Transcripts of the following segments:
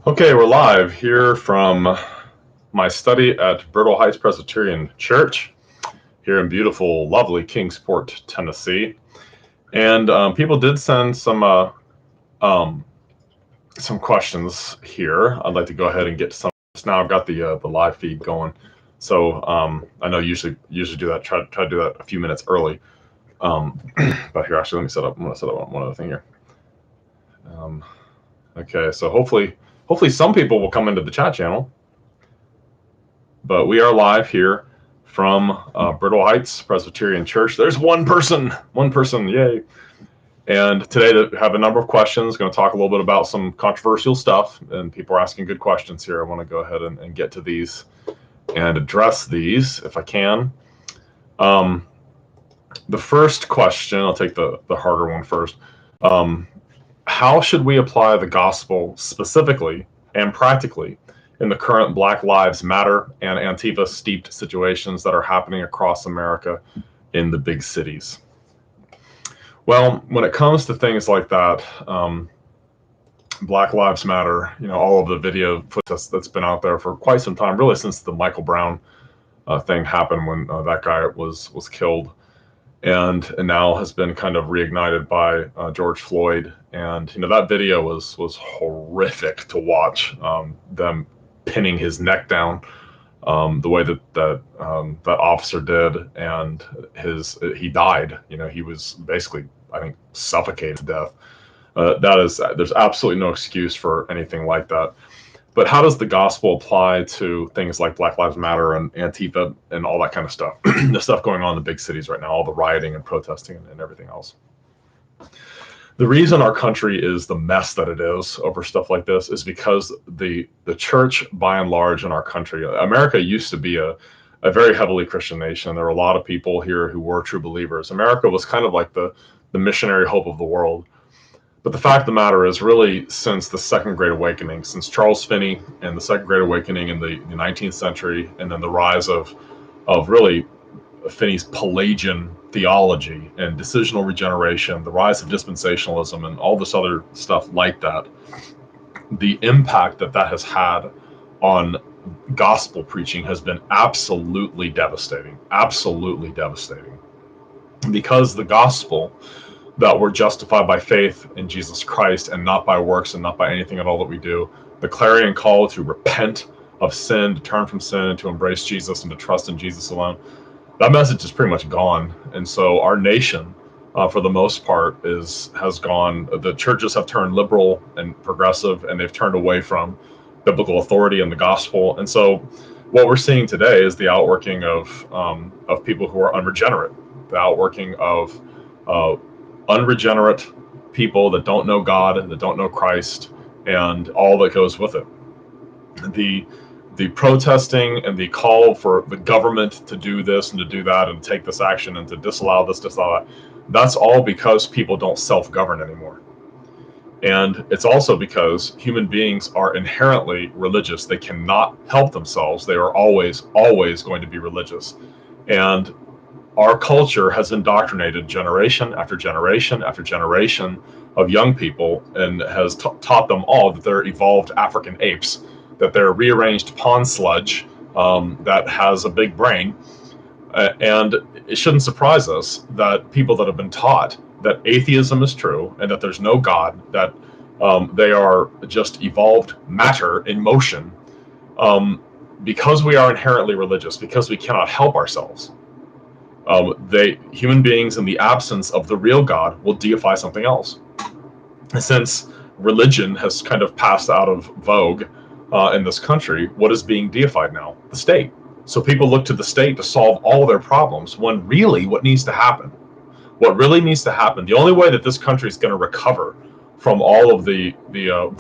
Okay, we're live here from my study at Brittle Heights Presbyterian Church here in beautiful, lovely Kingsport, Tennessee. And people did send some questions here. I'd like to go ahead and get to some. Now I've got the live feed going, so I know usually do that. Try to do that a few minutes early. But here, actually, let me set up. I'm going to set up one other thing here. Okay, so hopefully some people will come into the chat channel. But we are live here from Brittle Heights Presbyterian Church. There's one person, yay. And today I have a number of questions. Going to talk a little bit about some controversial stuff, and people are asking good questions here. I want to go ahead and get to these and address these if I can. The first question, I'll take the harder one first. How should we apply the gospel specifically and practically in the current Black Lives Matter and Antifa steeped situations that are happening across America in the big cities? Well, when it comes to things like that, Black Lives Matter, all of the video footage that's been out there for quite some time, really since the Michael Brown thing happened when that guy was killed, and now has been kind of reignited by George Floyd. And that video was horrific to watch. Them pinning his neck down the way that officer did, and he died. He was basically, I think, suffocated to death. There's absolutely no excuse for anything like that. But how does the gospel apply to things like Black Lives Matter and Antifa and all that kind of stuff? The stuff going on in the big cities right now, all the rioting and protesting and everything else. The reason our country is the mess that it is over stuff like this is because the church, by and large, in our country, America used to be a very heavily Christian nation. There were a lot of people here who were true believers. America was kind of like the missionary hope of the world. But the fact of the matter is, really, since the Second Great Awakening, since Charles Finney and the Second Great Awakening in the 19th century, and then the rise of really Finney's Pelagian theology and decisional regeneration, the rise of dispensationalism, and all this other stuff like that, the impact that has had on gospel preaching has been absolutely devastating. Absolutely devastating. Because the gospel, that we're justified by faith in Jesus Christ and not by works and not by anything at all that we do, the clarion call to repent of sin, to turn from sin, and to embrace Jesus and to trust in Jesus alone, that message is pretty much gone. And so our nation, for the most part, has gone. The churches have turned liberal and progressive, and they've turned away from biblical authority and the gospel. And so what we're seeing today is the outworking of people who are unregenerate, the outworking of unregenerate people that don't know God, that don't know Christ, and all that goes with it. The protesting and the call for the government to do this and to do that and take this action and to disallow this, disallow that, that's all because people don't self-govern anymore. And it's also because human beings are inherently religious. They cannot help themselves. They are always going to be religious. And our culture has indoctrinated generation after generation after generation of young people, and has taught them all that they're evolved African apes, that they're rearranged pond sludge that has a big brain. And it shouldn't surprise us that people that have been taught that atheism is true and that there's no God, that they are just evolved matter in motion, because we are inherently religious, because we cannot help ourselves. Human beings, in the absence of the real God, will deify something else. And since religion has kind of passed out of vogue in this country, what is being deified now? The state. So people look to the state to solve all their problems, when really what really needs to happen, the only way that this country is going to recover from all of the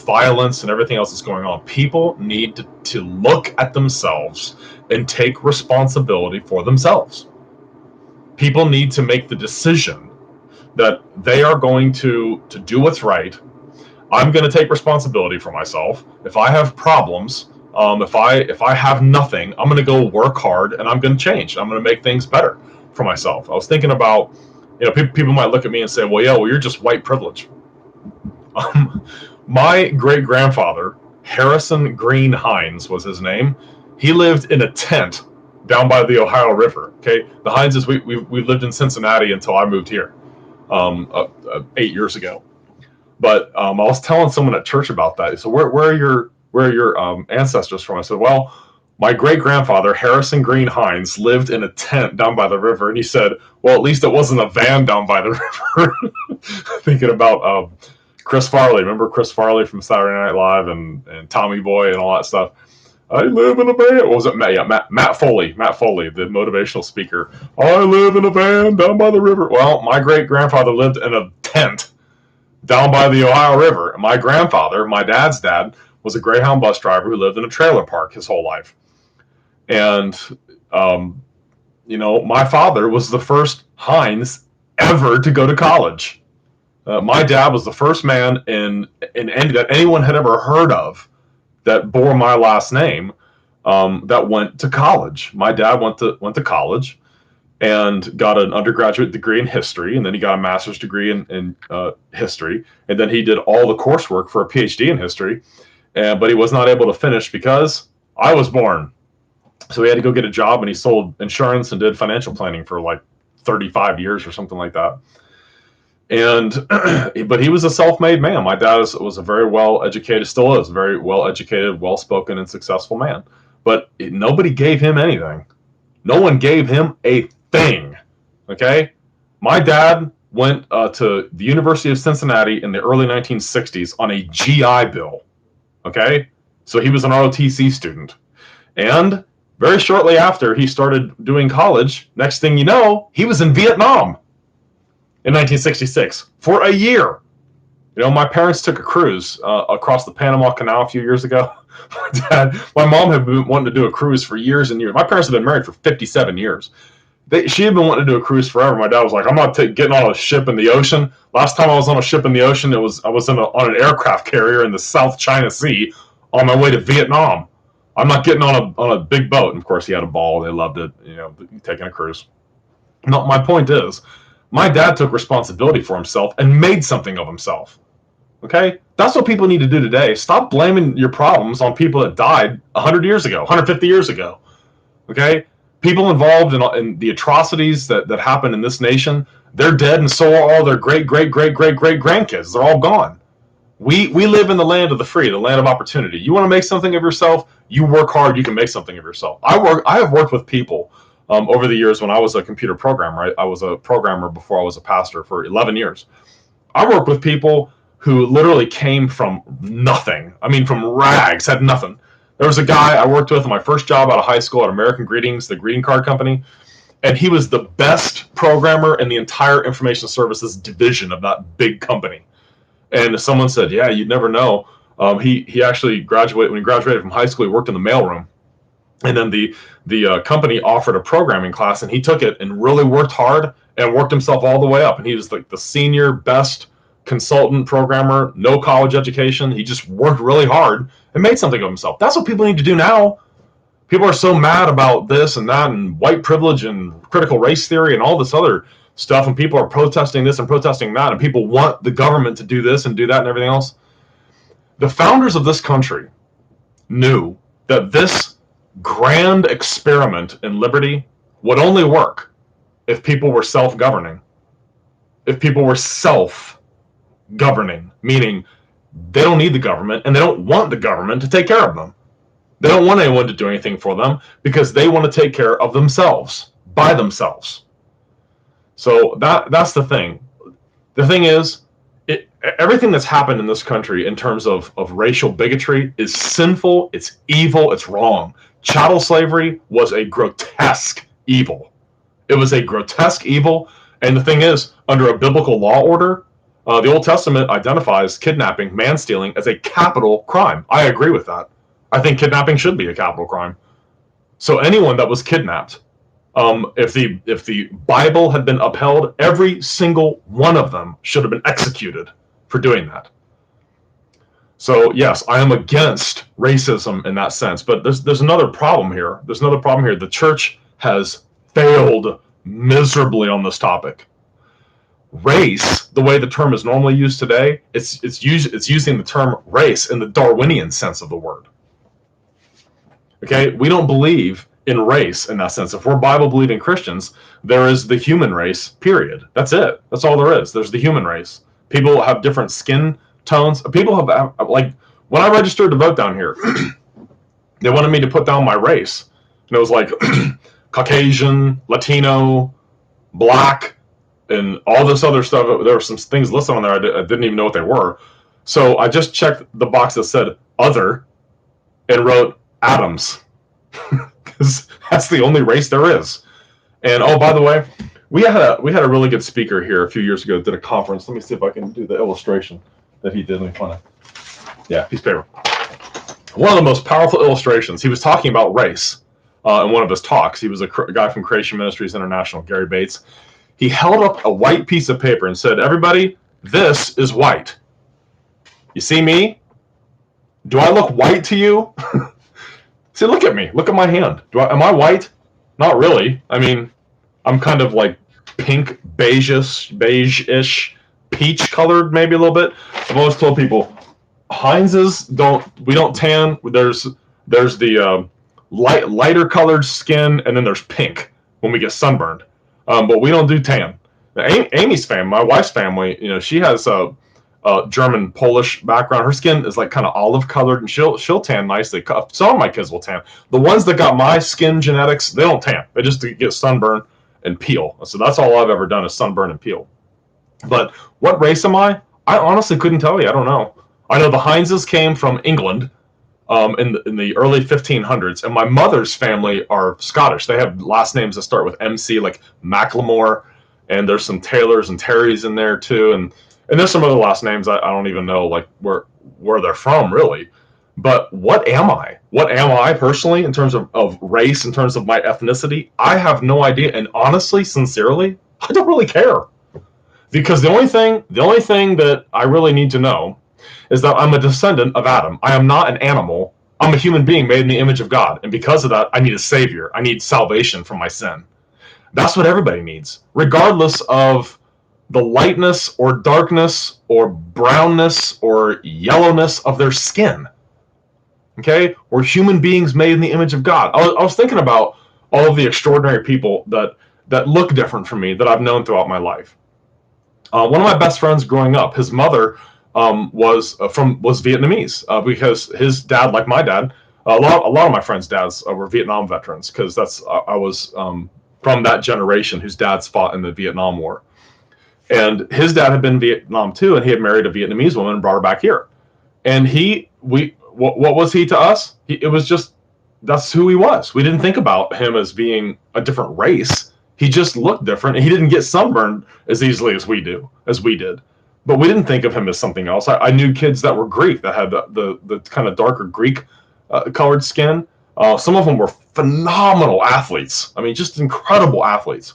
violence and everything else that's going on, people need to look at themselves and take responsibility for themselves. People need to make the decision that they are going to do what's right. I'm going to take responsibility for myself. If I have problems, if I have nothing, I'm going to go work hard and I'm going to change. I'm going to make things better for myself. I was thinking about, people might look at me and say, well, you're just white privilege. My great-grandfather, Harrison Green Hines was his name. He lived in a tent down by the Ohio River. Okay, the Hineses, we lived in Cincinnati until I moved here 8 years ago. But I was telling someone at church about that. So where are your ancestors from? I said, well, my great-grandfather, Harrison Green Hines, lived in a tent down by the river. And he said, well, at least it wasn't a van down by the river. Thinking about Chris Farley. Remember Chris Farley from Saturday Night Live and Tommy Boy and all that stuff? I live in a van. What was it? Matt Foley. Matt Foley, the motivational speaker. I live in a van down by the river. Well, my great-grandfather lived in a tent down by the Ohio River. And my grandfather, my dad's dad, was a Greyhound bus driver who lived in a trailer park his whole life. And, my father was the first Hines ever to go to college. My dad was the first man that anyone had ever heard of that bore my last name that went to college. My dad went to college and got an undergraduate degree in history, and then he got a master's degree in history, and then he did all the coursework for a PhD in history, but he was not able to finish because I was born. So he had to go get a job, and he sold insurance and did financial planning for like 35 years or something like that. But he was a self-made man. My dad was a very well-educated, still is a very well-educated, well-spoken, and successful man. But nobody gave him anything. No one gave him a thing. Okay? My dad went to the University of Cincinnati in the early 1960s on a GI Bill. Okay? So he was an ROTC student. And very shortly after he started doing college, next thing you know, he was in Vietnam in 1966 for a year. My parents took a cruise across the Panama Canal a few years ago. My mom had been wanting to do a cruise for years and years. My parents have been married for 57 years. She had been wanting to do a cruise forever. My dad was like, I'm not getting on a ship in the ocean. Last time I was on a ship in the ocean, I was on an aircraft carrier in the South China Sea on my way to Vietnam. I'm not getting on a big boat. And of course, he had a ball. They loved it, taking a cruise. No, my point is, my dad took responsibility for himself and made something of himself. Okay? That's what people need to do today. Stop blaming your problems on people that died 100 years ago, 150 years ago. Okay? People involved in the atrocities that happened in this nation, they're dead, and so are all their great-great-great-great-great-grandkids. They're all gone. We live in the land of the free, the land of opportunity. You want to make something of yourself, you work hard, you can make something of yourself. I have worked with people over the years. When I was a computer programmer, I was a programmer before I was a pastor for 11 years. I worked with people who literally came from nothing. I mean, from rags, had nothing. There was a guy I worked with in my first job out of high school at American Greetings, the greeting card company, and he was the best programmer in the entire information services division of that big company. And someone said, yeah, you'd never know. He actually graduated. When he graduated from high school, he worked in the mailroom. And then the company offered a programming class, and he took it and really worked hard and worked himself all the way up. And he was like the senior best consultant programmer, no college education. He just worked really hard and made something of himself. That's what people need to do now. People are so mad about this and that and white privilege and critical race theory and all this other stuff, and people are protesting this and protesting that, and people want the government to do this and do that and everything else. The founders of this country knew that this grand experiment in liberty would only work if people were self-governing. If people were self-governing, meaning they don't need the government and they don't want the government to take care of them. They don't want anyone to do anything for them because they want to take care of themselves, by themselves. So that's the thing. The thing is, everything that's happened in this country in terms of racial bigotry is sinful, it's evil, it's wrong. Chattel slavery was a grotesque evil. It was a grotesque evil, and the thing is, under a biblical law order, the Old Testament identifies kidnapping, man-stealing as a capital crime. I agree with that. I think kidnapping should be a capital crime. So anyone that was kidnapped, if the Bible had been upheld, every single one of them should have been executed for doing that. So yes, I am against racism in that sense, but there's another problem here. There's another problem here. The church has failed miserably on this topic. race, the way the term is normally used today, it's using the term race in the Darwinian sense of the word. Okay, we don't believe in race in that sense. If we're Bible-believing Christians, there is the human race, period. That's it. That's all there is. There's the human race. People have different skin tones. People have, like, when I registered to vote down here, they wanted me to put down my race. And it was like Caucasian, Latino, Black, and all this other stuff. There were some things listed on there I didn't even know what they were. So I just checked the box that said other and wrote Adams, because that's the only race there is. And oh, by the way, we had a really good speaker here a few years ago that did a conference. Let me see if I can do the illustration that he did. Let me find it. Yeah, piece of paper. One of the most powerful illustrations. He was talking about race in one of his talks. He was a guy from Creation Ministries International, Gary Bates. He held up a white piece of paper and said, "Everybody, this is white. You see me? Do I look white to you?" See, look at me. Look at my hand. Am I white? Not really. I mean, I'm kind of like pink, beige-ish, peach-colored, maybe a little bit. I've always told people, Hineses we don't tan. There's the lighter colored skin, and then there's pink when we get sunburned. But we don't do tan. Amy's family, my wife's family, she has a German Polish background. Her skin is like kind of olive colored, and she'll tan nicely. Some of my kids will tan. The ones that got my skin genetics, they don't tan. They just get sunburn and peel. So that's all I've ever done is sunburn and peel. But what race am I? I honestly couldn't tell you. I don't know. I know the Hineses came from England in the early 1500s, and my mother's family are Scottish. They have last names that start with MC, like Macklemore, and there's some Taylors and Terrys in there too, and there's some other last names I don't even know, like where they're from, really. But what am I? What am I personally in terms of race, in terms of my ethnicity? I have no idea, and honestly, sincerely, I don't really care. Because the only thing that I really need to know is that I'm a descendant of Adam. I am not an animal. I'm a human being made in the image of God. And because of that, I need a savior. I need salvation from my sin. That's what everybody needs, regardless of the lightness or darkness or brownness or yellowness of their skin. Okay? We're human beings made in the image of God. I was thinking about all of the extraordinary people that look different from me that I've known throughout my life. One of my best friends growing up, his mother was Vietnamese because his dad, like my dad, a lot of my friends' dads were Vietnam veterans, because I was from that generation whose dads fought in the Vietnam War. And his dad had been in Vietnam too, and he had married a Vietnamese woman and brought her back here. And what was he to us? It was just, that's who he was. We didn't think about him as being a different race. He just looked different, and he didn't get sunburned as easily as we did. But we didn't think of him as something else. I knew kids that were Greek that had the kind of darker Greek colored skin. Some of them were phenomenal athletes. I mean, just incredible athletes.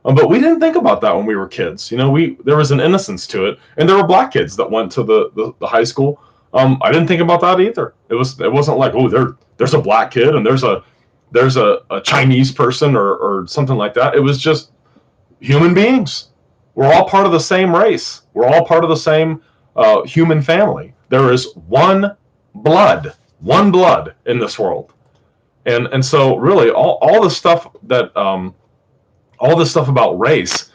But we didn't think about that when we were kids. There was an innocence to it, and there were black kids that went to the high school. I didn't think about that either. It wasn't like, oh, there's a black kid and there's a Chinese person or something like that. It was just human beings. We're all part of the same race. We're all part of the same human family. There is one blood in this world, and so really all the stuff that all this stuff about race,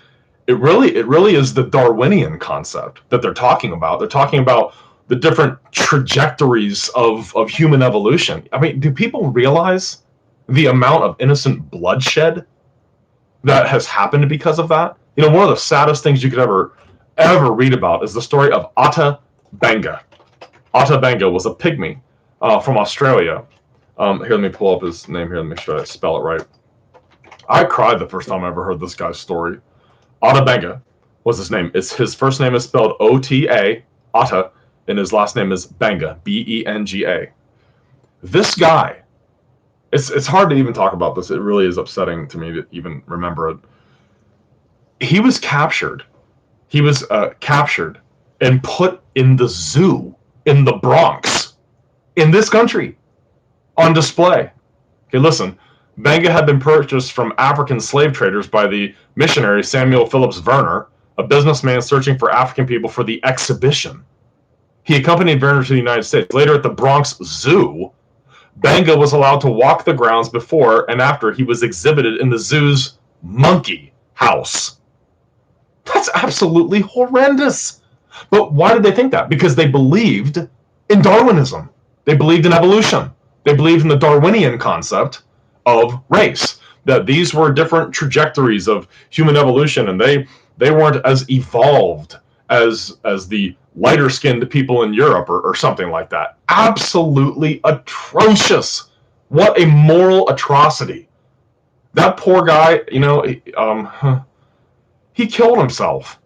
it really is the Darwinian concept that they're talking about. They're talking about the different trajectories of human evolution. I mean, do people realize the amount of innocent bloodshed that has happened because of that? One of the saddest things you could ever read about is the story of Ata Benga. Ata Benga was a pygmy from Australia. Here, let me pull up his name here and make sure I spell it right. I cried the first time I ever heard this guy's story. Ata Benga was his name. His first name is spelled O-T-A, Ata, and his last name is Benga, B-E-N-G-A. This guy, it's hard to even talk about this. It really is upsetting to me to even remember it. He was captured. He was captured and put in the zoo in the Bronx, in this country, on display. Okay, listen. Benga had been purchased from African slave traders by the missionary Samuel Phillips Verner a businessman searching for African people for the exhibition. He accompanied Werner to the United States. Later at the Bronx Zoo, Banga was allowed to walk the grounds before and after he was exhibited in the zoo's monkey house. That's absolutely horrendous. But why did they think that? Because they believed in Darwinism. They believed in evolution. They believed in the Darwinian concept of race, that these were different trajectories of human evolution, and they weren't as evolved as the lighter-skinned people in Europe or something like that. Absolutely atrocious. What a moral atrocity. That poor guy, he killed himself.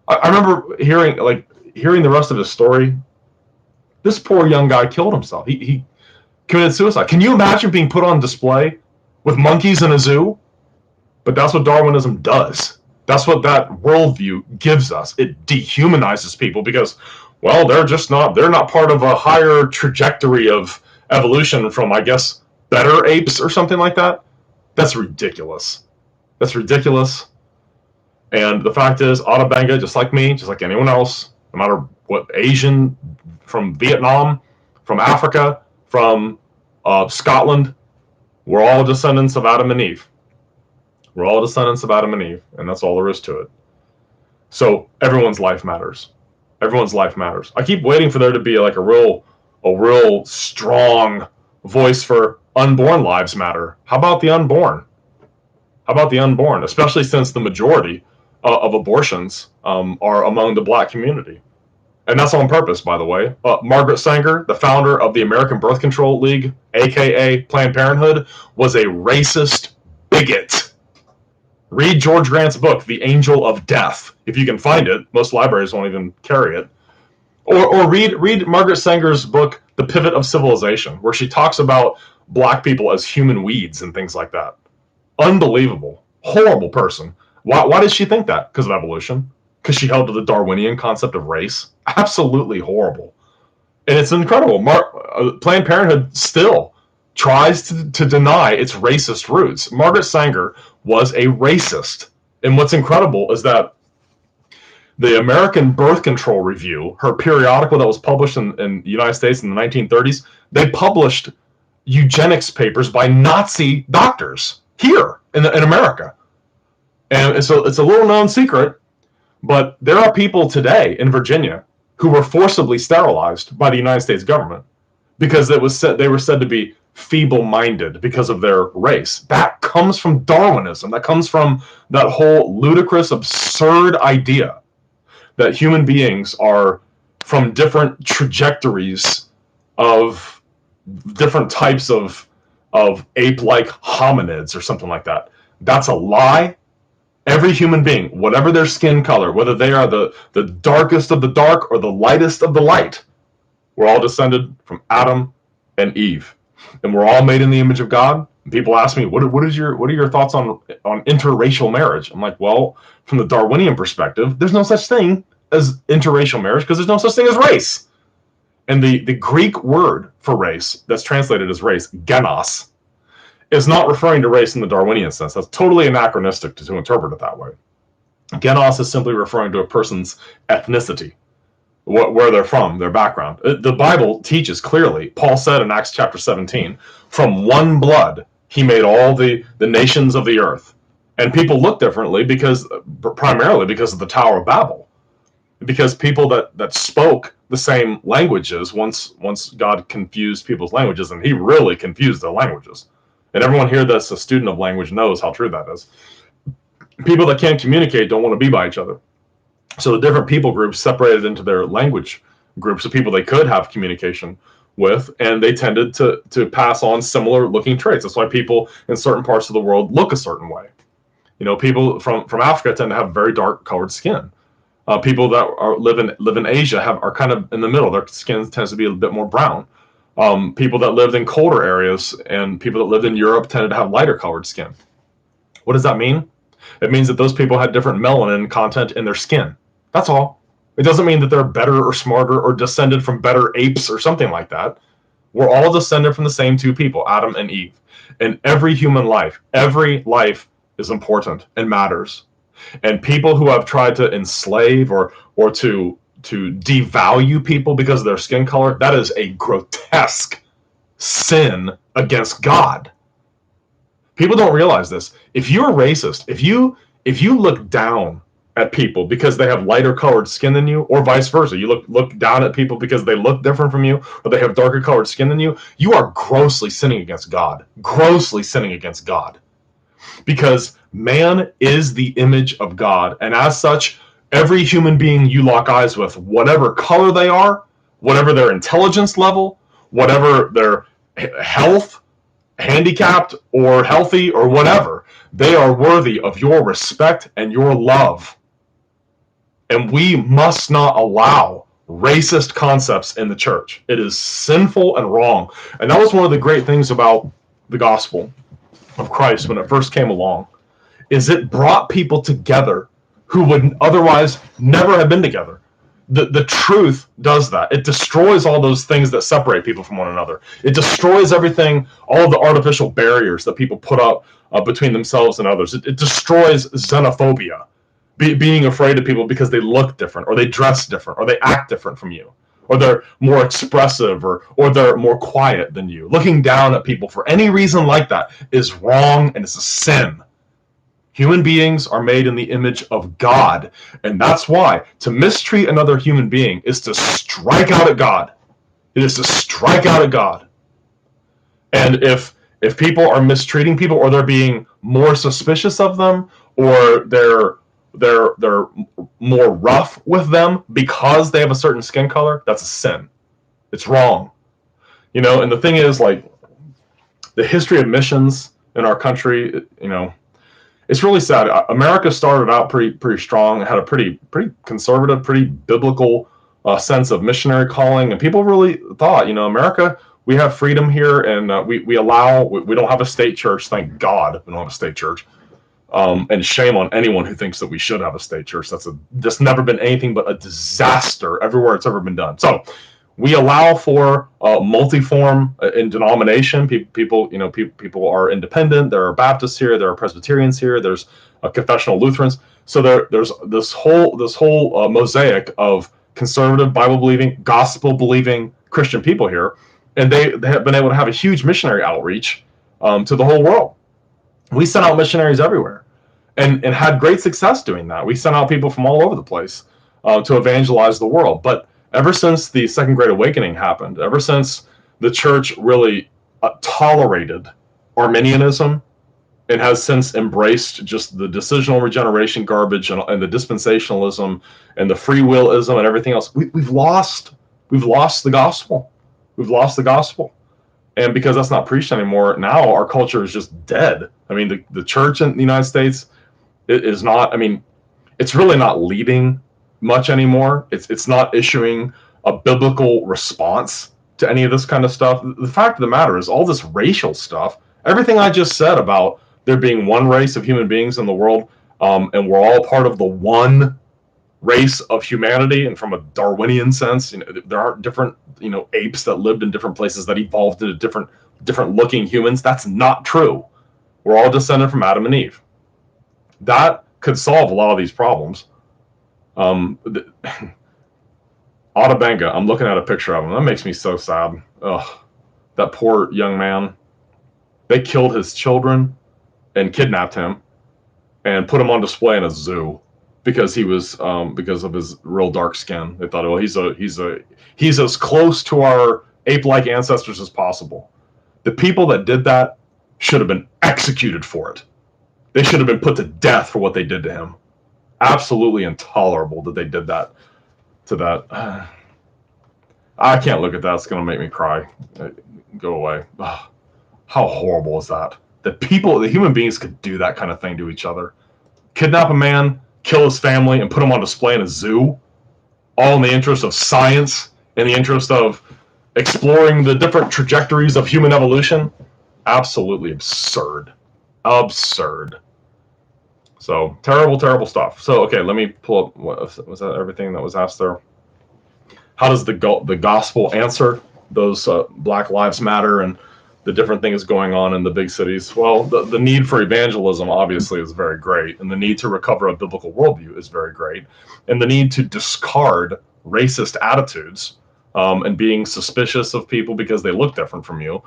I remember hearing the rest of his story. This poor young guy killed himself. He committed suicide. Can you imagine being put on display with monkeys in a zoo? But that's what Darwinism does. That's what that worldview gives us. It dehumanizes people because, well, they're not part of a higher trajectory of evolution from, I guess, better apes or something like that. That's ridiculous. That's ridiculous. And the fact is, Ota Benga, just like me, just like anyone else, no matter what, Asian, from Vietnam, from Africa, from Scotland, we're all descendants of Adam and Eve. We're all descendants of Adam and Eve, and that's all there is to it. So everyone's life matters. Everyone's life matters. I keep waiting for there to be like a real strong voice for unborn lives matter. How about the unborn? How about the unborn? Especially since the majority of abortions are among the black community. And that's on purpose, by the way. Margaret Sanger, the founder of the American Birth Control League, aka Planned Parenthood, was a racist bigot. Read George Grant's book, The Angel of Death, if you can find it. Most libraries won't even carry it. Or read Margaret Sanger's book, The Pivot of Civilization, where she talks about black people as human weeds and things like that. Unbelievable. Horrible person. Why did she think that? Because of evolution? Because she held to the Darwinian concept of race? Absolutely horrible. And it's incredible. Planned Parenthood still tries to deny its racist roots. Margaret Sanger was a racist. And what's incredible is that the American Birth Control Review, her periodical that was published in the United States in the 1930s, they published eugenics papers by Nazi doctors here in America. And so it's a little known secret, but there are people today in Virginia who were forcibly sterilized by the United States government because they were said to be feeble-minded because of their race. That comes from Darwinism. That comes from that whole ludicrous, absurd idea that human beings are from different trajectories of different types of ape-like hominids or something like that. That's a lie. Every human being, whatever their skin color, whether they are the darkest of the dark or the lightest of the light, we're all descended from Adam and Eve. And we're all made in the image of God. And people ask me, what are your thoughts on interracial marriage? I'm like, well, from the Darwinian perspective, there's no such thing as interracial marriage because there's no such thing as race. And the Greek word for race that's translated as race, genos, is not referring to race in the Darwinian sense. That's totally anachronistic to interpret it that way. Genos is simply referring to a person's ethnicity, where they're from, their background. The Bible teaches clearly, Paul said in Acts chapter 17, from one blood he made all the nations of the earth. And people look differently primarily because of the Tower of Babel. Because people that spoke the same languages, once God confused people's languages, and he really confused their languages. And everyone here that's a student of language knows how true that is. People that can't communicate don't want to be by each other. So the different people groups separated into their language groups of people they could have communication with, and they tended to pass on similar looking traits. That's why people in certain parts of the world look a certain way. People from Africa tend to have very dark colored skin. People that live in Asia are kind of in the middle. Their skin tends to be a bit more brown. People that lived in colder areas and people that lived in Europe tended to have lighter colored skin. What does that mean? It means that those people had different melanin content in their skin. That's all. It doesn't mean that they're better or smarter or descended from better apes or something like that. We're all descended from the same two people, Adam and Eve. And every human life, every life is important and matters. And people who have tried to enslave or to devalue people because of their skin color, that is a grotesque sin against God. People don't realize this. If you're racist, if you look down at people because they have lighter colored skin than you, or vice versa, you look down at people because they look different from you, or they have darker colored skin than you, you are grossly sinning against God. Grossly sinning against God. Because man is the image of God, and as such, every human being you lock eyes with, whatever color they are, whatever their intelligence level, whatever their health, handicapped or healthy or whatever, they are worthy of your respect and your love. And we must not allow racist concepts in the church. It is sinful and wrong. And that was one of the great things about the gospel of Christ when it first came along, is it brought people together who would otherwise never have been together. The truth does that. It destroys all those things that separate people from one another. It destroys everything, all of the artificial barriers that people put up between themselves and others. It destroys xenophobia, being afraid of people because they look different, or they dress different, or they act different from you, or they're more expressive, or they're more quiet than you. Looking down at people for any reason like that is wrong, and it's a sin. Human beings are made in the image of God, and that's why to mistreat another human being is to strike out at God. It is to strike out at God. And if people are mistreating people, or they're being more suspicious of them, or they're more rough with them because they have a certain skin color, that's a sin. It's wrong. And the thing is, like, the history of missions in our country, it's really sad. America started out pretty strong. It had a pretty conservative, pretty biblical sense of missionary calling, and people really thought, America, we have freedom here, and we don't have a state church. Thank God we don't have a state church. And shame on anyone who thinks that we should have a state church. That's never been anything but a disaster everywhere it's ever been done. So we allow for multiform in denomination. People are independent. There are Baptists here. There are Presbyterians here. There's confessional Lutherans. So there's this whole mosaic of conservative, Bible-believing, gospel-believing Christian people here, and they have been able to have a huge missionary outreach to the whole world. We sent out missionaries everywhere, and had great success doing that. We sent out people from all over the place to evangelize the world. But ever since the Second Great Awakening happened, ever since the church really tolerated Arminianism and has since embraced just the decisional regeneration garbage and the dispensationalism and the free willism and everything else, we've lost the gospel. We've lost the gospel. And because that's not preached anymore, now our culture is just dead. I mean, the church in the United States is not, it's really not leading much anymore. It's not issuing a biblical response to any of this kind of stuff. The fact of the matter is, all this racial stuff, everything I just said about there being one race of human beings in the world, and we're all part of the one race of humanity, and from a Darwinian sense, there are different apes that lived in different places that evolved into different looking humans. That's not true. We're all descended from Adam and Eve. That could solve a lot of these problems. Otabenga, I'm looking at a picture of him. That makes me so sad. Ugh, that poor young man. They killed his children and kidnapped him and put him on display in a zoo because he was because of his real dark skin. They thought, well, he's as close to our ape-like ancestors as possible. The people that did that should have been executed for it. They should have been put to death for what they did to him. Absolutely intolerable that they did that to that. I can't look at that. It's going to make me cry. Go away. Ugh. How horrible is that? That the human beings could do that kind of thing to each other. Kidnap a man, kill his family, and put him on display in a zoo, all in the interest of science, in the interest of exploring the different trajectories of human evolution. Absolutely absurd. Absurd. So, terrible, terrible stuff. So, okay, let me pull up, was that everything that was asked there? How does the gospel answer those Black Lives Matter and the different things going on in the big cities. Well, the need for evangelism obviously is very great, and the need to recover a biblical worldview is very great, and the need to discard racist attitudes and being suspicious of people because they look different from you.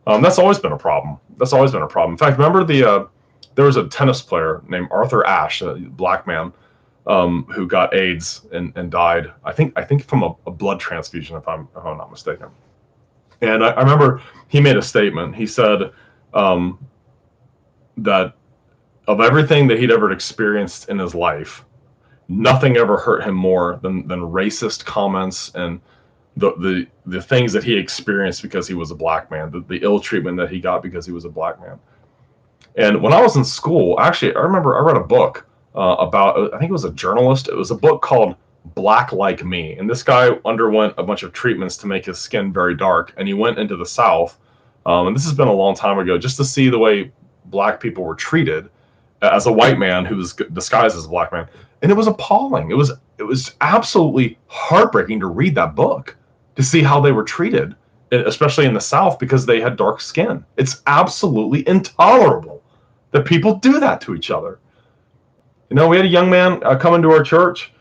That's always been a problem. That's always been a problem. In fact, remember there was a tennis player named Arthur Ashe, a black man, who got AIDS and died. I think from a blood transfusion, if I'm not mistaken. And I remember he made a statement. He said that of everything that he'd ever experienced in his life, nothing ever hurt him more than racist comments and the things that he experienced because he was a black man, the ill treatment that he got because he was a black man. And when I was in school, actually, I remember I read a book about, I think it was a journalist. It was a book called Black Like Me. And this guy underwent a bunch of treatments to make his skin very dark. And he went into the South, and this has been a long time ago, just to see the way black people were treated as a white man who was disguised as a black man. And it was appalling. It was absolutely heartbreaking to read that book, to see how they were treated, especially in the South, because they had dark skin. It's absolutely intolerable that people do that to each other. You know, we had a young man come into our church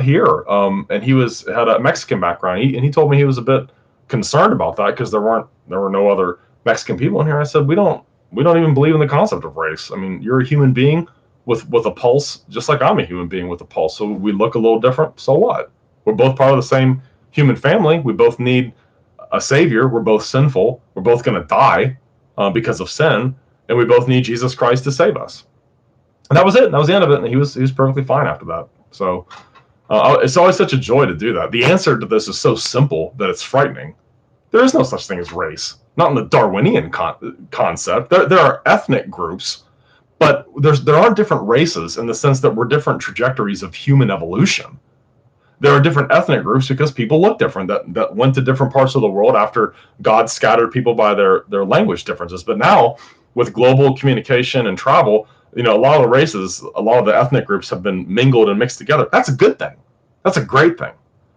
here, and he had a Mexican background. He told me he was a bit concerned about that because there were no other Mexican people in here. I said, we don't even believe in the concept of race. I mean, you're a human being with a pulse, just like I'm a human being with a pulse. So we look a little different. So what? We're both part of the same human family. We both need a savior. We're both sinful. We're both going to die because of sin, and we both need Jesus Christ to save us. And that was it. That was the end of it. And he was perfectly fine after that. So it's always such a joy to do that. The answer to this is so simple that it's frightening. There is no such thing as race, not in the Darwinian concept. There are ethnic groups, but there aren't different races in the sense that we're different trajectories of human evolution. There are different ethnic groups because people look different, that went to different parts of the world after God scattered people by their language differences. But now, with global communication and travel, you know, a lot of the races, a lot of the ethnic groups have been mingled and mixed together. That's a good thing. That's a great thing.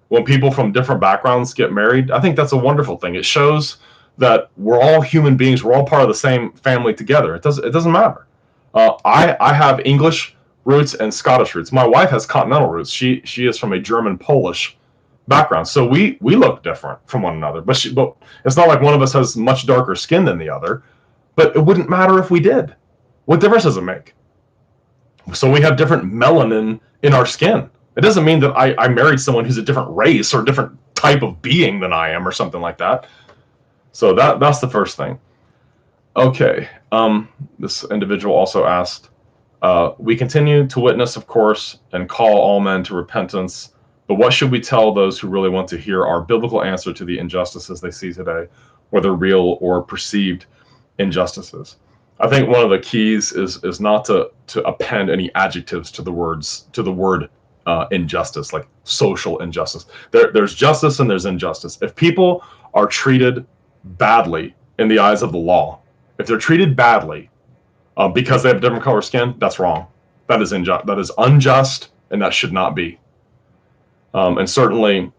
When people from different backgrounds get married, I think that's a wonderful thing. It shows that we're all human beings. We're all part of the same family together. It doesn't matter. I have English roots and Scottish roots. My wife has continental roots. She is from a German Polish background. So we look different from one another. But it's not like one of us has much darker skin than the other. But it wouldn't matter if we did. What difference does it make? So we have different melanin in our skin. It doesn't mean that I married someone who's a different race or a different type of being than I am or something like that. So that's the first thing. Okay. This individual also asked, we continue to witness, of course, and call all men to repentance, but what should we tell those who really want to hear our biblical answer to the injustices they see today, whether real or perceived injustices? I think one of the keys is not to append any adjectives to the word injustice, like social injustice. There's justice and there's injustice. If people are treated badly in the eyes of the law, if they're treated badly because they have different color skin, that's wrong. That is unjust, and that should not be. And certainly,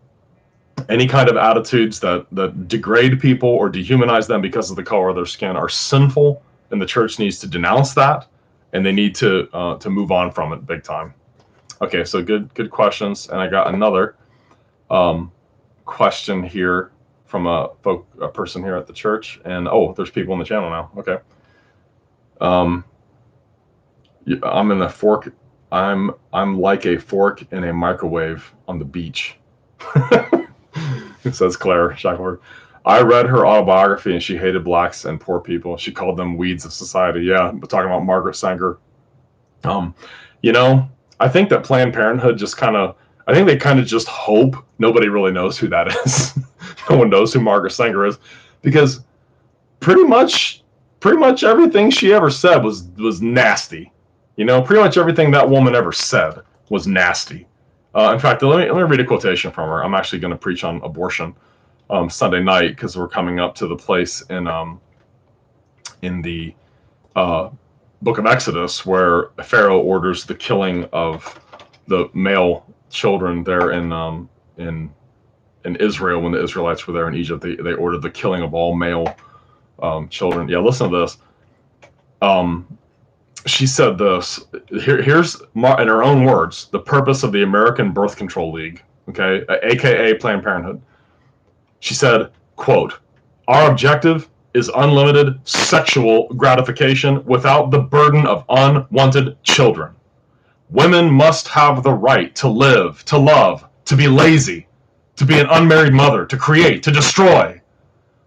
any kind of attitudes that degrade people or dehumanize them because of the color of their skin are sinful, and the church needs to denounce that, and they need to move on from it big time. Okay, so good questions, and I got another question here from a person here at the church, and there's people on the channel now. Okay. I'm in the fork. I'm like a fork in a microwave on the beach. It says Claire Shackleberg. I read her autobiography and she hated blacks and poor people. She called them weeds of society. Yeah, we're talking about Margaret Sanger. You know, I think that Planned Parenthood I think they kind of just hope nobody really knows who that is. No one knows who Margaret Sanger is, because pretty much everything she ever said was nasty. You know, pretty much everything that woman ever said was nasty. In fact, let me read a quotation from her. I'm actually going to preach on abortion Sunday night because we're coming up to the place in the book of Exodus where Pharaoh orders the killing of the male children there in Israel when the Israelites were there in Egypt. They ordered the killing of all male children. Yeah, listen to this. She said this. Here's in her own words, the purpose of the American Birth Control League, okay, aka Planned Parenthood. She said, quote, "Our objective is unlimited sexual gratification without the burden of unwanted children. Women must have the right to live, to love, to be lazy, to be an unmarried mother, to create, to destroy.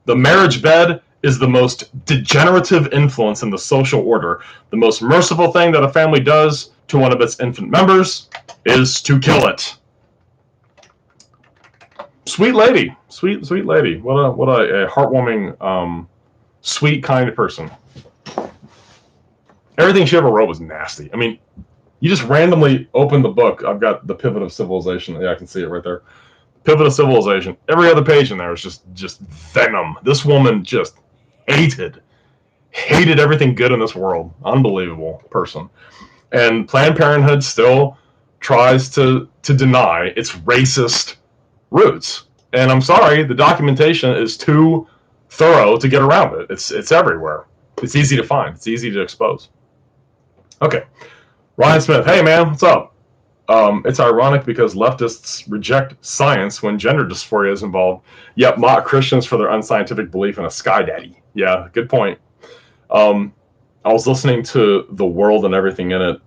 The marriage bed is the most degenerative influence in the social order. The most merciful thing that a family does to one of its infant members is to kill it." Sweet lady, sweet lady. What a heartwarming, sweet, kind person. Everything she ever wrote was nasty. I mean, you just randomly open the book. I've got the Pivot of Civilization. Yeah, I can see it right there. Pivot of Civilization. Every other page in there is just venom. This woman just hated everything good in this world. Unbelievable person. And Planned Parenthood still tries to deny its racist roots. And I'm sorry, the documentation is too thorough to get around it. It's everywhere. It's easy to find. It's easy to expose. Okay. Ryan Smith, hey man, what's up? It's ironic because leftists reject science when gender dysphoria is involved, yet mock Christians for their unscientific belief in a sky daddy. Yeah, good point. I was listening to The World and Everything in It,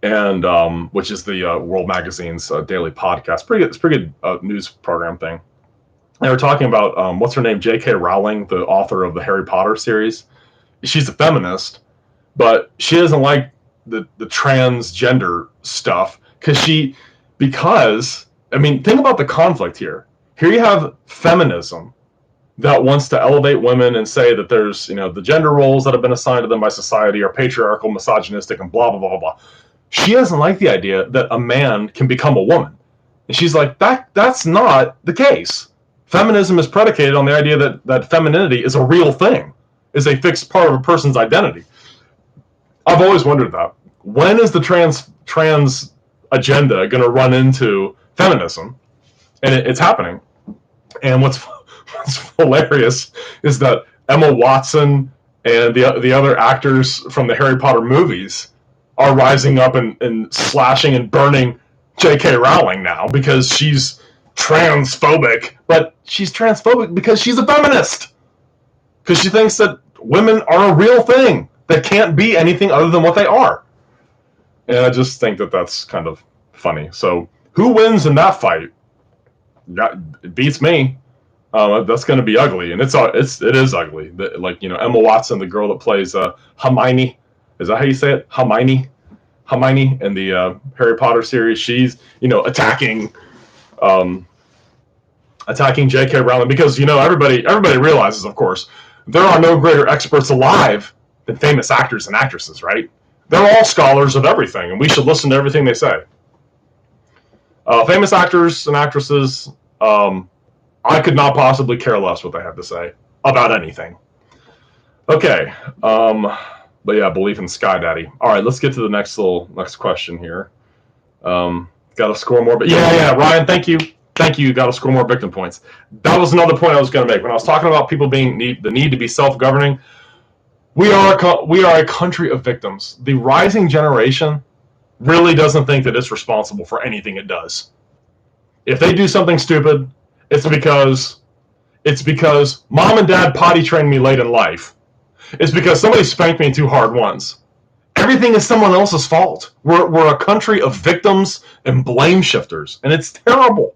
and which is the World Magazine's daily podcast. It's pretty good news program thing. They were talking about what's her name, J.K. Rowling, the author of the Harry Potter series. She's a feminist, but she doesn't like the transgender stuff because I mean, think about the conflict here. Here you have feminism that wants to elevate women and say that there's, the gender roles that have been assigned to them by society are patriarchal, misogynistic, and blah, blah, blah, blah, blah. She doesn't like the idea that a man can become a woman. And she's like, that's not the case. Feminism is predicated on the idea that femininity is a real thing, is a fixed part of a person's identity. I've always wondered that. When is the trans agenda going to run into feminism? And it's happening. And what's hilarious is that Emma Watson and the other actors from the Harry Potter movies are rising up and slashing and burning J.K. Rowling now because she's transphobic. But she's transphobic because she's a feminist. Because she thinks that women are a real thing that can't be anything other than what they are. And I just think that that's kind of funny. So who wins in that fight? It beats me. That's going to be ugly, and it is ugly. Emma Watson, the girl that plays Hermione, is that how you say it? Hermione in the Harry Potter series. She's attacking J.K. Rowling because everybody realizes, of course, there are no greater experts alive than famous actors and actresses, right? They're all scholars of everything, and we should listen to everything they say. Famous actors and actresses, I could not possibly care less what they have to say about anything. Okay, but yeah, belief in Sky Daddy. All right, let's get to the next question here. Got to score more, but yeah, Ryan, thank you. Got to score more victim points. That was another point I was going to make when I was talking about people being the need to be self-governing. We are a country of victims. The rising generation really doesn't think that it's responsible for anything it does. If they do something stupid, it's because mom and dad potty trained me late in life. It's because somebody spanked me too hard once. Everything is someone else's fault. We're a country of victims and blame shifters, and it's terrible.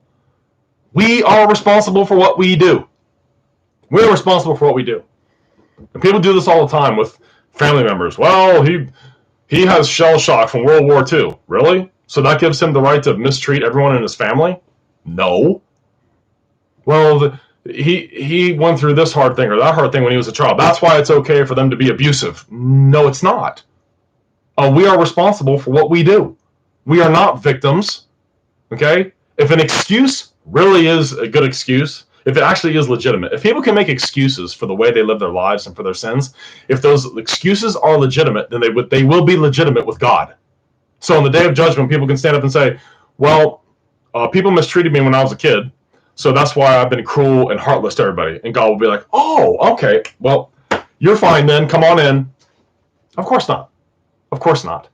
We are responsible for what we do. We're responsible for what we do. And people do this all the time with family members. Well, he has shell shock from World War II. Really? So that gives him the right to mistreat everyone in his family? No. Well, he went through this hard thing or that hard thing when he was a child. That's why it's okay for them to be abusive. No, it's not. We are responsible for what we do. We are not victims. Okay? If an excuse really is a good excuse, if it actually is legitimate, if people can make excuses for the way they live their lives and for their sins, if those excuses are legitimate, then they will be legitimate with God. So on the day of judgment, people can stand up and say, well, people mistreated me when I was a kid, so that's why I've been cruel and heartless to everybody. And God will be like, oh, okay, well, You're fine then, come on in. Of course not. Of course not.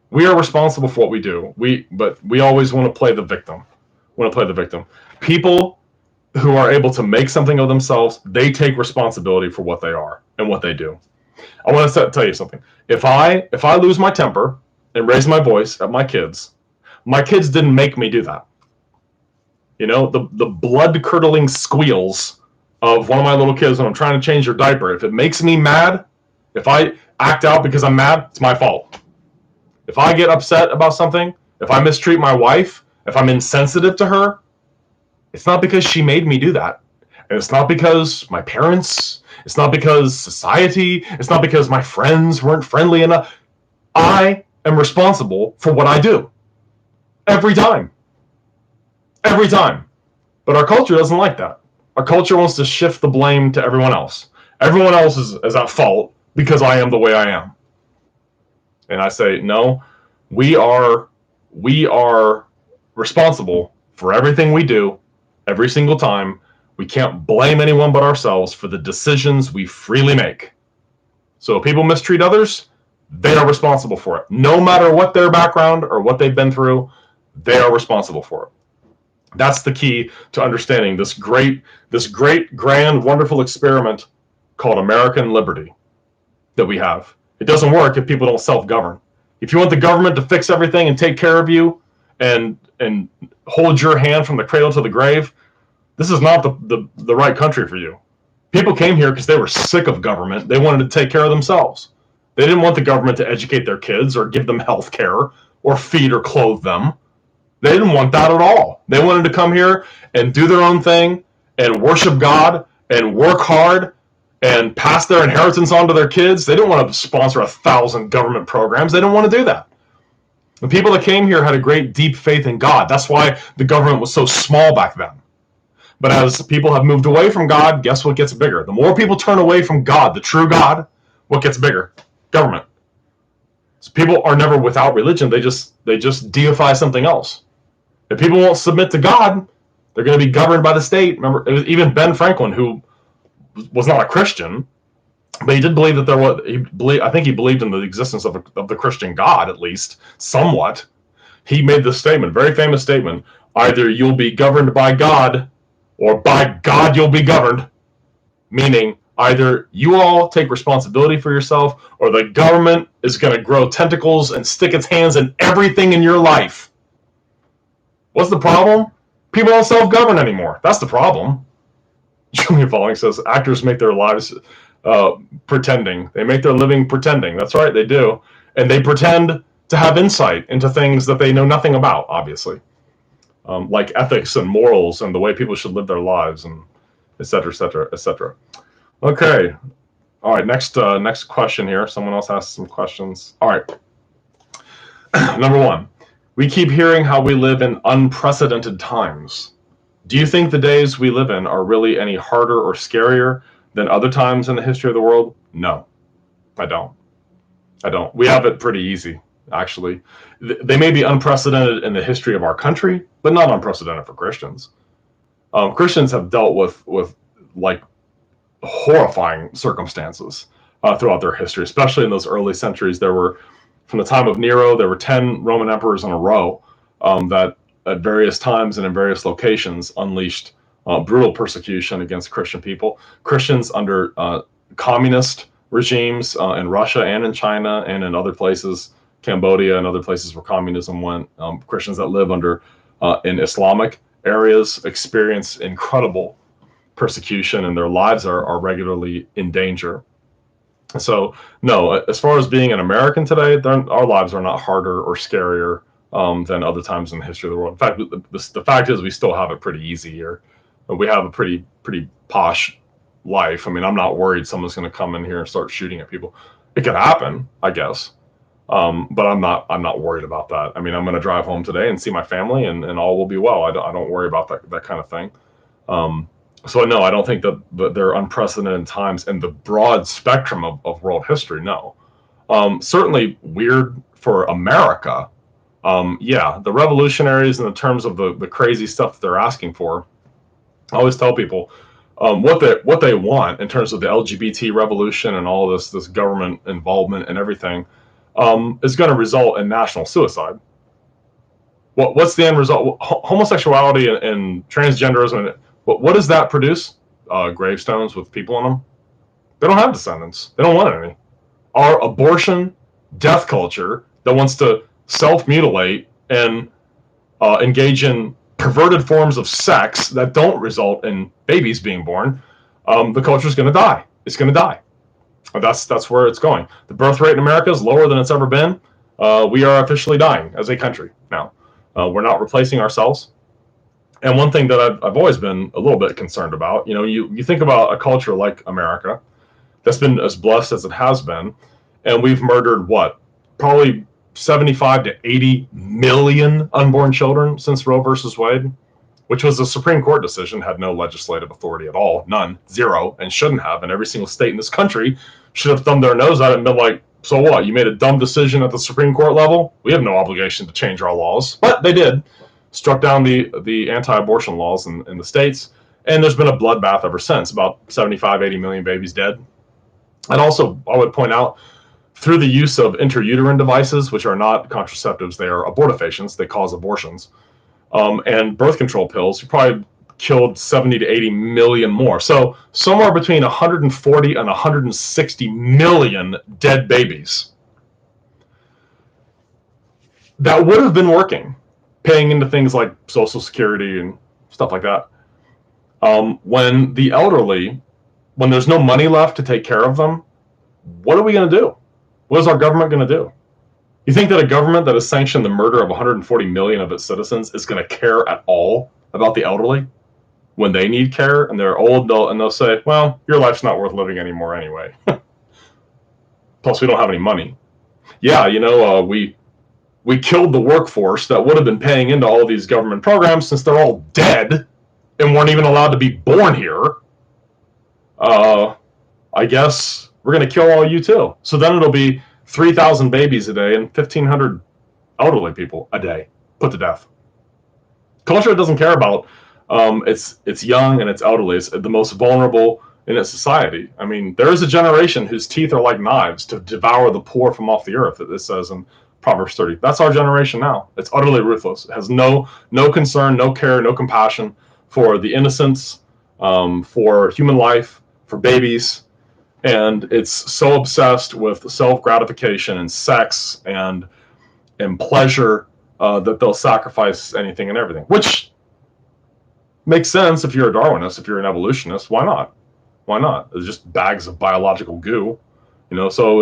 We are responsible for what we do. But we always want to play the victim. People who are able to make something of themselves, they take responsibility for what they are and what they do. I want to tell you something. If I lose my temper and raise my voice at my kids didn't make me do that. You know, the blood-curdling squeals of one of my little kids when I'm trying to change their diaper, if it makes me mad, if I act out because I'm mad, it's my fault. If I get upset about something, if I mistreat my wife, if I'm insensitive to her, it's not because she made me do that. And it's not because my parents, it's not because society, it's not because my friends weren't friendly enough. I am responsible for what I do. Every time. Every time. But our culture doesn't like that. Our culture wants to shift the blame to everyone else. Everyone else is at fault because I am the way I am. And I say, no, we are responsible for everything we do every single time. We can't blame anyone but ourselves for the decisions we freely make. So if people mistreat others, they are responsible for it. No matter what their background or what they've been through, they are responsible for it. That's the key to understanding this great, grand, wonderful experiment called American liberty that we have. It doesn't work if people don't self-govern. If you want the government to fix everything and take care of you and hold your hand from the cradle to the grave, this is not the right country for you. People came here because they were sick of government. They wanted to take care of themselves. They didn't want the government to educate their kids or give them health care or feed or clothe them. They didn't want that at all. They wanted to come here and do their own thing and worship God and work hard and pass their inheritance on to their kids. They didn't want to sponsor 1,000 government programs. They didn't want to do that. The people that came here had a great deep faith in God. That's why the government was so small back then. But as people have moved away from God, guess what gets bigger? The more people turn away from God, the true God, what gets bigger? Government. So people are never without religion. They just deify something else. If people won't submit to God, they're going to be governed by the state. Remember, even Ben Franklin, who was not a Christian, but he did believe that I think he believed in the existence of the Christian God, at least, somewhat. He made this statement, very famous statement, either you'll be governed by God, or by God you'll be governed. Meaning, either you all take responsibility for yourself, or the government is going to grow tentacles and stick its hands in everything in your life. What's the problem? People don't self-govern anymore. That's the problem. Julian Falling says, actors make their lives pretending. They make their living pretending. That's right, they do. And they pretend to have insight into things that they know nothing about, obviously. Like ethics and morals and the way people should live their lives, and et cetera, et cetera, et cetera. Okay. All right, next question here. Someone else asked some questions. All right. Number one. We keep hearing how we live in unprecedented times. Do you think the days we live in are really any harder or scarier than other times in the history of the world? No, I don't. We have it pretty easy, actually. They may be unprecedented in the history of our country, but not unprecedented for Christians. Christians have dealt with like horrifying circumstances throughout their history, especially in those early centuries. From the time of Nero, there were 10 Roman emperors in a row that at various times and in various locations unleashed brutal persecution against Christian people. Christians under communist regimes in Russia and in China and in other places, Cambodia and other places where communism went. Christians that live in Islamic areas experience incredible persecution, and their lives are regularly in danger. So, no, as far as being an American today, our lives are not harder or scarier than other times in the history of the world. In fact, the fact is we still have it pretty easy here. We have a pretty posh life. I mean, I'm not worried someone's going to come in here and start shooting at people. It could happen, I guess, but I'm not worried about that. I mean, I'm going to drive home today and see my family, and all will be well. I don't worry about that kind of thing. So no, I don't think that there are unprecedented times in the broad spectrum of world history. No, certainly weird for America. Yeah, the revolutionaries in the terms of the crazy stuff that they're asking for. I always tell people, what they want in terms of the LGBT revolution and all this government involvement and everything, is going to result in national suicide. What's the end result? Homosexuality and transgenderism, what does that produce? Gravestones with people in them. They don't have descendants. They don't want any. Our abortion death culture that wants to self-mutilate and engage in perverted forms of sex that don't result in babies being born, the culture is going to die. It's going to die. That's where it's going. The birth rate in America is lower than it's ever been. We are officially dying as a country now. We're not replacing ourselves. And one thing that I've always been a little bit concerned about, you think about a culture like America that's been as blessed as it has been, and we've murdered probably 75 to 80 million unborn children since Roe versus Wade, which was a Supreme Court decision, had no legislative authority at all, none, zero, and shouldn't have. And every single state in this country should have thumbed their nose at it and been like, so what? You made a dumb decision at the Supreme Court level? We have no obligation to change our laws. But they did. Struck down the anti-abortion laws in the states, and there's been a bloodbath ever since. About 75, 80 million babies dead. And also, I would point out, through the use of intrauterine devices, which are not contraceptives, they are abortifacients, they cause abortions, and birth control pills, you probably killed 70 to 80 million more. So somewhere between 140 and 160 million dead babies that would have been working, paying into things like Social Security and stuff like that. When the elderly, when there's no money left to take care of them, what are we going to do? What is our government going to do? You think that a government that has sanctioned the murder of 140 million of its citizens is going to care at all about the elderly when they need care and they're old, and they'll say, well, your life's not worth living anymore anyway. Plus, we don't have any money. Yeah, we killed the workforce that would have been paying into all these government programs since they're all dead and weren't even allowed to be born here. I guess we're going to kill all you too. So then it'll be 3,000 babies a day and 1,500 elderly people a day put to death. Culture doesn't care about it's young and it's elderly. It's the most vulnerable in its society. I mean, there is a generation whose teeth are like knives to devour the poor from off the earth, it says in Proverbs 30. That's our generation now. It's utterly ruthless. It has no concern, no care, no compassion for the innocents, for human life, for babies. And it's so obsessed with self-gratification and sex and pleasure that they'll sacrifice anything and everything, which makes sense if you're a Darwinist, if you're an evolutionist. Why not? Why not? It's just bags of biological goo. So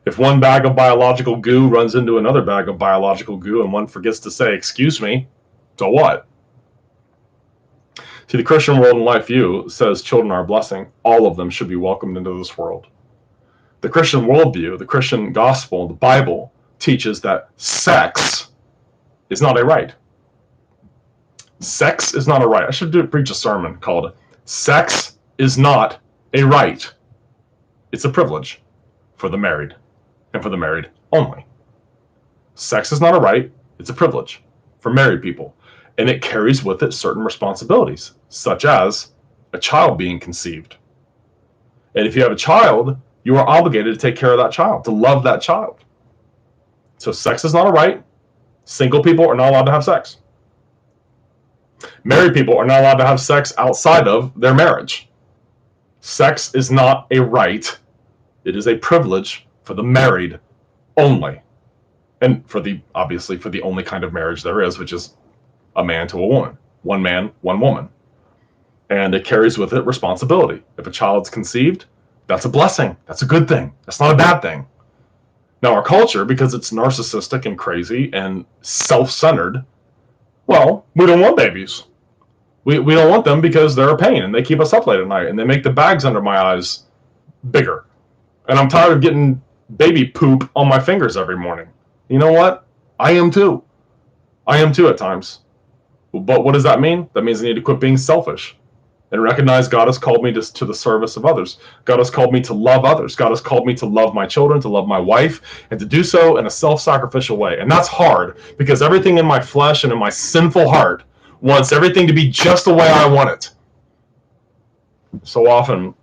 if one bag of biological goo runs into another bag of biological goo and one forgets to say, excuse me, so what? See, the Christian world and life view says children are a blessing. All of them should be welcomed into this world. The Christian worldview, the Christian gospel, the Bible teaches that sex is not a right. Sex is not a right. I should preach a sermon called Sex is Not a Right. It's a privilege for the married and for the married only. Sex is not a right. It's a privilege for married people. And it carries with it certain responsibilities, such as a child being conceived. And if you have a child, you are obligated to take care of that child, to love that child. So sex is not a right. Single people are not allowed to have sex. Married people are not allowed to have sex outside of their marriage. Sex is not a right. It is a privilege for the married only. And obviously for the only kind of marriage there is, which is a man to a woman. One man, one woman. And it carries with it responsibility. If a child's conceived, that's a blessing. That's a good thing. That's not a bad thing. Now our culture, because it's narcissistic and crazy and self-centered, well, we don't want babies. We don't want them because they're a pain and they keep us up late at night and they make the bags under my eyes bigger. And I'm tired of getting baby poop on my fingers every morning. You know what? I am too. I am too at times. But what does that mean? That means I need to quit being selfish and recognize God has called me to the service of others. God has called me to love others. God has called me to love my children, to love my wife, and to do so in a self-sacrificial way. And that's hard because everything in my flesh and in my sinful heart wants everything to be just the way I want it. So often,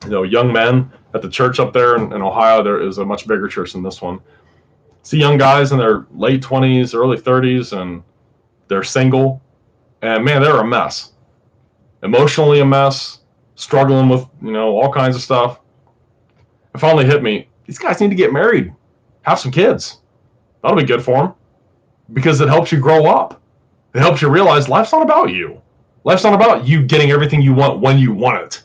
young men at the church up there in Ohio, there is a much bigger church than this one. See young guys in their late 20s, early 30s, and they're single, and man, they're a mess. Emotionally a mess, struggling with, all kinds of stuff. It finally hit me. These guys need to get married, have some kids. That'll be good for them because it helps you grow up. It helps you realize life's not about you. Life's not about you getting everything you want when you want it.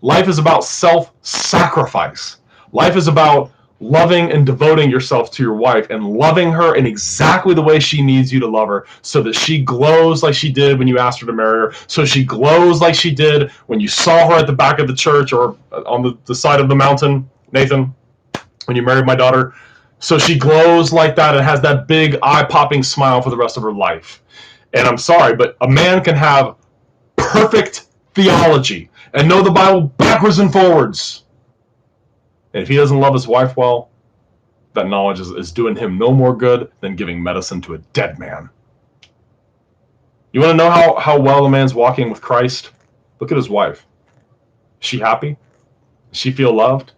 Life is about self-sacrifice. Life is about loving and devoting yourself to your wife and loving her in exactly the way she needs you to love her, so that she glows like she did when you asked her to marry her, so she glows like she did when you saw her at the back of the church or on the side of the mountain, Nathan, when you married my daughter. So she glows like that and has that big eye-popping smile for the rest of her life. And I'm sorry, but a man can have perfect theology and know the Bible backwards and forwards, and if he doesn't love his wife well, that knowledge is doing him no more good than giving medicine to a dead man. You want to know how well a man's walking with Christ? Look at his wife. Is she happy? Does she feel loved?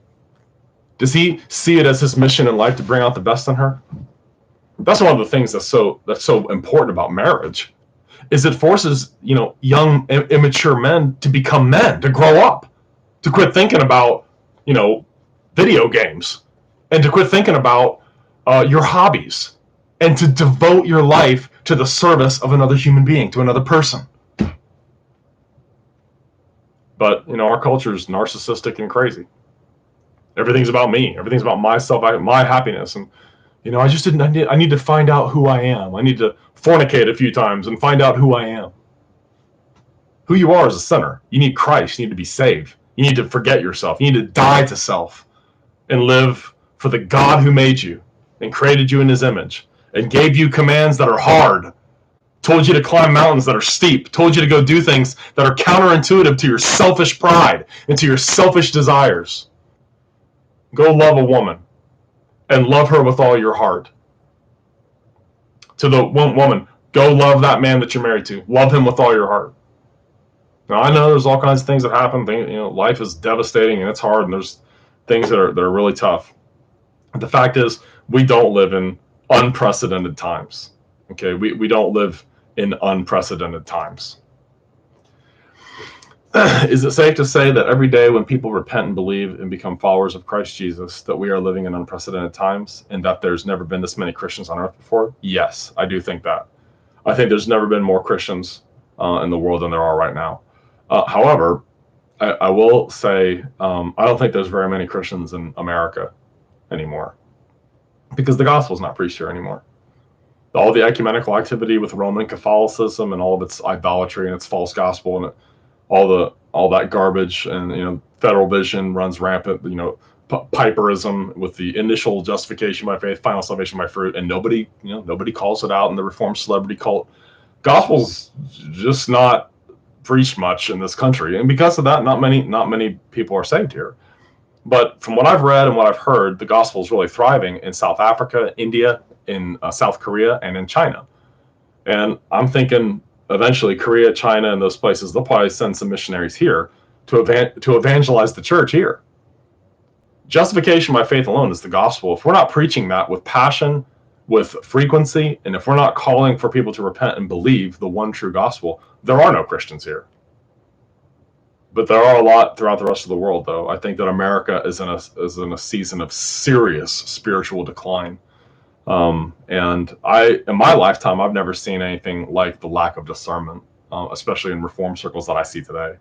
Does he see it as his mission in life to bring out the best in her? That's one of the things that's so important about marriage, is it forces young immature men to become men, to grow up, to quit thinking about video games, and to quit thinking about your hobbies, and to devote your life to the service of another human being, to another person. But our culture is narcissistic and crazy. Everything's about me. Everything's about myself, my happiness, and I need to find out who I am. I need to fornicate a few times and find out who I am. Who you are is a sinner. You need Christ. You need to be saved. You need to forget yourself. You need to die to self and live for the God who made you and created you in his image and gave you commands that are hard, told you to climb mountains that are steep, told you to go do things that are counterintuitive to your selfish pride and to your selfish desires. Go love a woman and love her with all your heart. To the woman, go love that man that you're married to. Love him with all your heart. Now, I know there's all kinds of things that happen. Life is devastating and it's hard, and there's things that are really tough. The fact is, we don't live in unprecedented times. Okay, we don't live in unprecedented times. Is it safe to say that every day when people repent and believe and become followers of Christ Jesus, that we are living in unprecedented times, and that there's never been this many Christians on earth before? Yes, I do think that. I think there's never been more Christians in the world than there are right now. However, I will say I don't think there's very many Christians in America anymore, because the gospel's not preached here anymore. All the ecumenical activity with Roman Catholicism and all of its idolatry and its false gospel and all that garbage, and Federal Vision runs rampant. Piperism with the initial justification by faith, final salvation by fruit, and nobody calls it out in the Reformed celebrity cult. Gospel's just not preached much in this country, and because of that, not many people are saved here. But from what I've read and what I've heard, the gospel is really thriving in South Africa, India, in South Korea, and in China. And I'm thinking eventually Korea, China, and those places, they'll probably send some missionaries here to evangelize the church here. Justification by faith alone is the gospel. If we're not preaching that with passion, with frequency, and if we're not calling for people to repent and believe the one true gospel, there are no Christians here. But there are a lot throughout the rest of the world, though. I think that America is in a season of serious spiritual decline. And in my lifetime, I've never seen anything like the lack of discernment, especially in Reformed circles that I see today.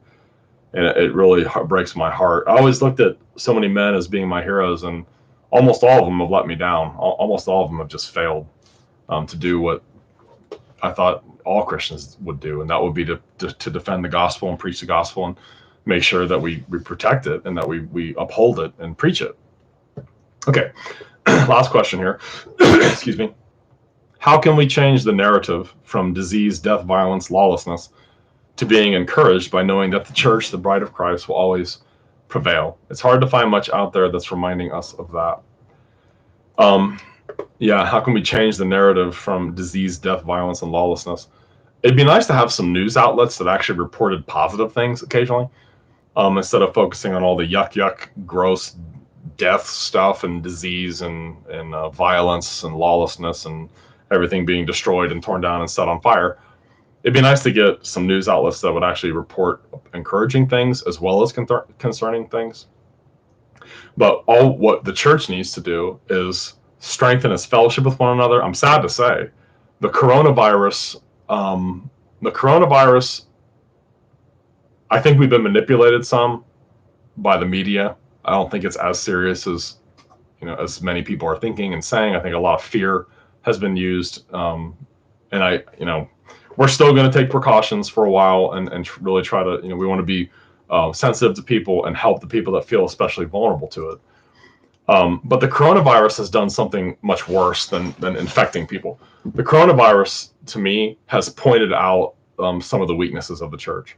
And it really breaks my heart. I always looked at so many men as being my heroes, and almost all of them have let me down. Almost all of them have just failed to do what I thought all Christians would do, and that would be to defend the gospel and preach the gospel and make sure that we protect it and that we uphold it and preach it. Okay, last question here. Excuse me. How can we change the narrative from disease, death, violence, lawlessness to being encouraged by knowing that the church, the bride of Christ, will always prevail? It's hard to find much out there that's reminding us of that. How can we change the narrative from disease, death, violence, and lawlessness? It'd be nice to have some news outlets that actually reported positive things occasionally. instead of focusing on all the yuck, gross death stuff and disease and violence and lawlessness and everything being destroyed and torn down and set on fire. It'd be nice to get some news outlets that would actually report encouraging things as well as concerning things. But all what the church needs to do is strengthen its fellowship with one another. I'm sad to say, the coronavirus, I think we've been manipulated some by the media. I don't think it's as serious as as many people are thinking and saying. I think a lot of fear has been used, and we're still going to take precautions for a while and really try to, we want to be sensitive to people and help the people that feel especially vulnerable to it. But the coronavirus has done something much worse than infecting people. The coronavirus, to me, has pointed out some of the weaknesses of the church.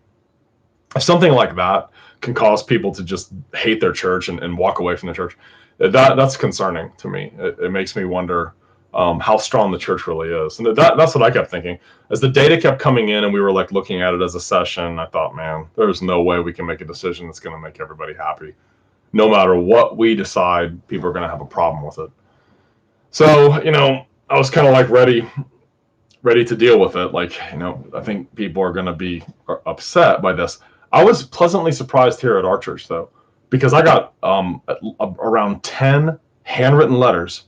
If something like that can cause people to just hate their church and walk away from the church, that's concerning to me. It makes me wonder how strong the church really is. And that's what I kept thinking. As the data kept coming in and we were like looking at it as a session, I thought, man, there's no way we can make a decision that's going to make everybody happy. No matter what we decide, people are going to have a problem with it. So, I was kind of like ready to deal with it. Like, I think people are going to be upset by this. I was pleasantly surprised here at our church, though, because I got around 10 handwritten letters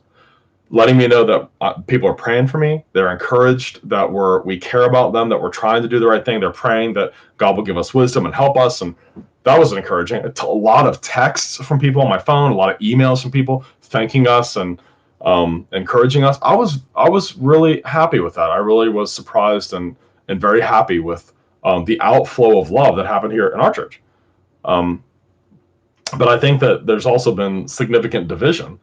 letting me know that people are praying for me. They're encouraged that we care about them, that we're trying to do the right thing. They're praying that God will give us wisdom and help us. And that was encouraging. A lot of texts from people on my phone, a lot of emails from people thanking us and encouraging us. I was really happy with that. I really was surprised and very happy with the outflow of love that happened here in our church. But I think that there's also been significant division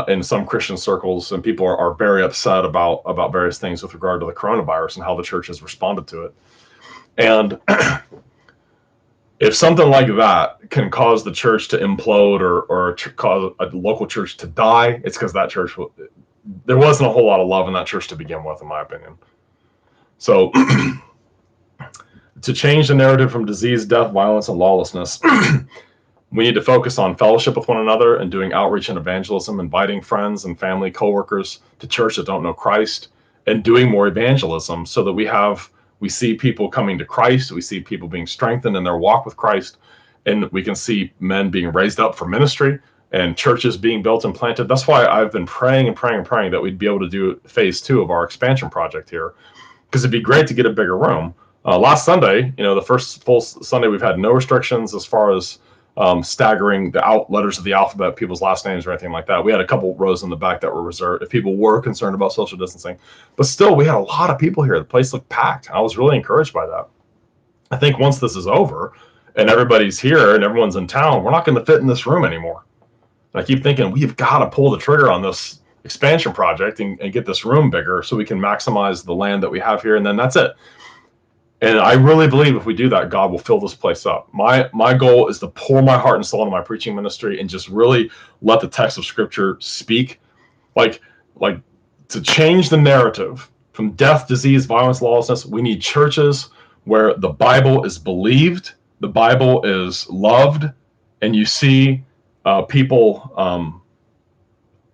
in some Christian circles, and people are very upset about various things with regard to the coronavirus and how the church has responded to it. And if something like that can cause the church to implode or cause a local church to die, it's because that church, there wasn't a whole lot of love in that church to begin with, in my opinion. So to change the narrative from disease, death, violence, and lawlessness, we need to focus on fellowship with one another and doing outreach and evangelism, inviting friends and family, coworkers to church that don't know Christ, and doing more evangelism so that we see people coming to Christ, we see people being strengthened in their walk with Christ, and we can see men being raised up for ministry and churches being built and planted. That's why I've been praying that we'd be able to do phase 2 of our expansion project here, because it'd be great to get a bigger room. Last Sunday, the first full Sunday, we've had no restrictions as far as staggering the letters of the alphabet, people's last names or anything like that. We had a couple rows in the back that were reserved if people were concerned about social distancing. But still, we had a lot of people here. The place looked packed. I was really encouraged by that. I think once this is over and everybody's here and everyone's in town, we're not going to fit in this room anymore. And I keep thinking we've got to pull the trigger on this expansion project and get this room bigger so we can maximize the land that we have here, and then that's it. And I really believe if we do that, God will fill this place up. My goal is to pour my heart and soul into my preaching ministry and just really let the text of Scripture speak, like to change the narrative from death, disease, violence, lawlessness. We need churches where the Bible is believed, the Bible is loved, and you see people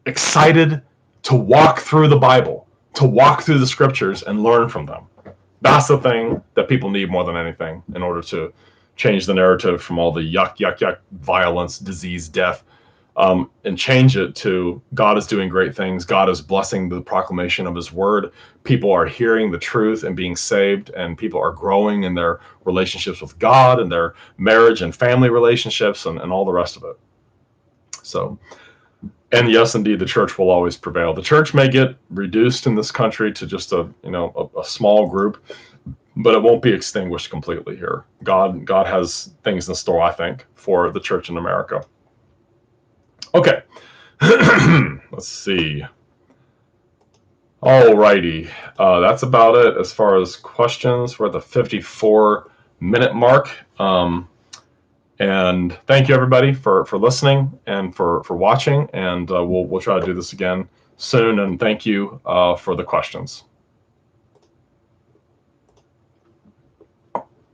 excited to walk through the Bible, to walk through the Scriptures and learn from them. That's the thing that people need more than anything in order to change the narrative from all the yuck, violence, disease, death, and change it to God is doing great things. God is blessing the proclamation of his word. People are hearing the truth and being saved, and people are growing in their relationships with God and their marriage and family relationships and all the rest of it. So, and yes, indeed, the church will always prevail. The church may get reduced in this country to just a small group, but it won't be extinguished completely here. God has things in store, I think, for the church in America. Okay, let's see. All righty, that's about it as far as questions. We're at the 54-minute mark. And thank you, everybody, for listening and for watching. And we'll try to do this again soon. And thank you for the questions.